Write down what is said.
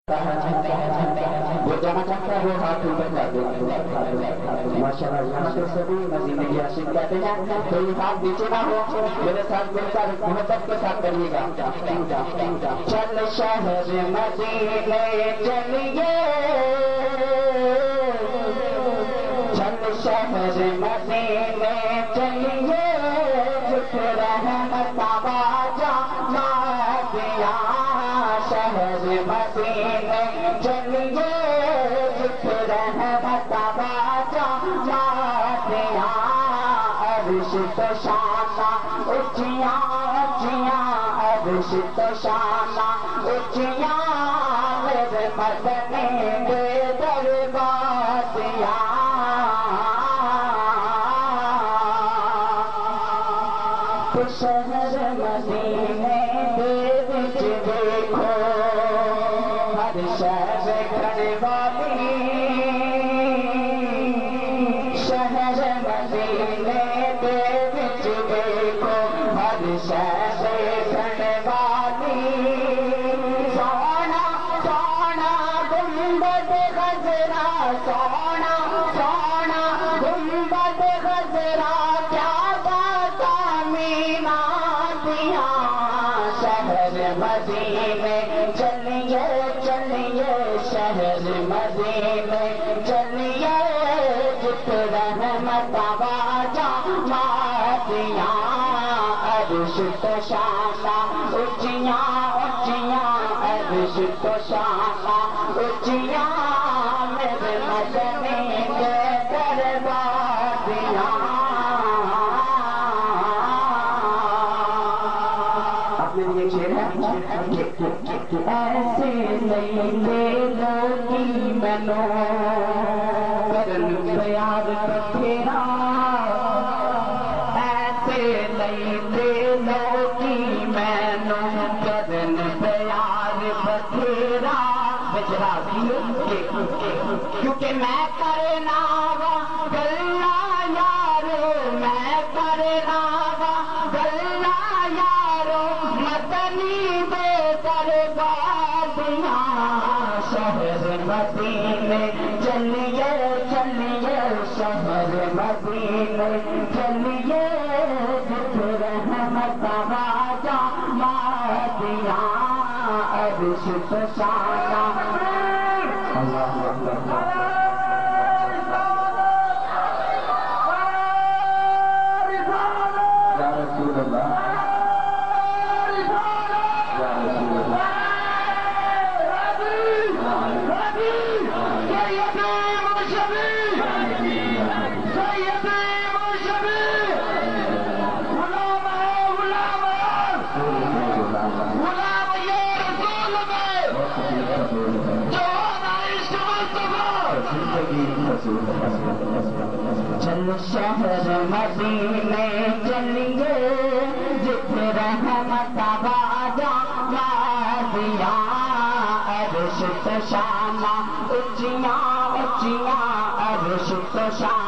وہ جانا چاہتا ہے وہ ہاتھ اوپر کر دے. ماشاءاللہ یہاں پہ سبھی مزید یاسین کہتے ہیں تو یہ ہاتھ نیچے نہ ہو. میرے ساتھ مل کر محبت کے ساتھ کریے گا. چل شہر مدینے چلیے, چل شہر مدینے چلیے, جھک رحمت آواجا مادیا. شہر مدینے چلیے, جھک رحمت آواجا مادیا. عرش تو شانہ اونچیاں اونچیاں, عرش تو شانہ اونچیاں, میرے مدنی کے دربادیاں. شہر مدینے دے وچ دیکھو ہر شہر کھڑے والی. شہر مدینے دے وچ دیکھو ہر شہر کھڑے والی. سونا سونا گنبد خضرا, سونا سونا گنبد خضرا, کیا شہر مدینے چلیے چلیے, شہر مدینے چلیے, جھک رحمت آواجا مادیا. عرش تو شانہ اونچیاں اونچیاں, عرش تو شانہ اونچیاں, میرے مدنی کے دربادیاں. ایک شعر ہے, ایسے لے لوگی مینو کرن پیار بتھیرا. ایسے لے لوگی مینو کرن پیار بتھیرا. بجرا کیونکہ میں کرنا وا گلا یارو, میں کرنا وا گلا یارو, مدنی دے دربادیاں. شہر مدینے چلیے چلیے, شہر مدینے چلیے, جھک رحمت آواجا مادیا. عرش تو شانہ چل شہر مدینے چلیے, جھک رحمت آواجا مادیا. عرش تو شانہ اونچیاں اونچیاں, عرش تو شانہ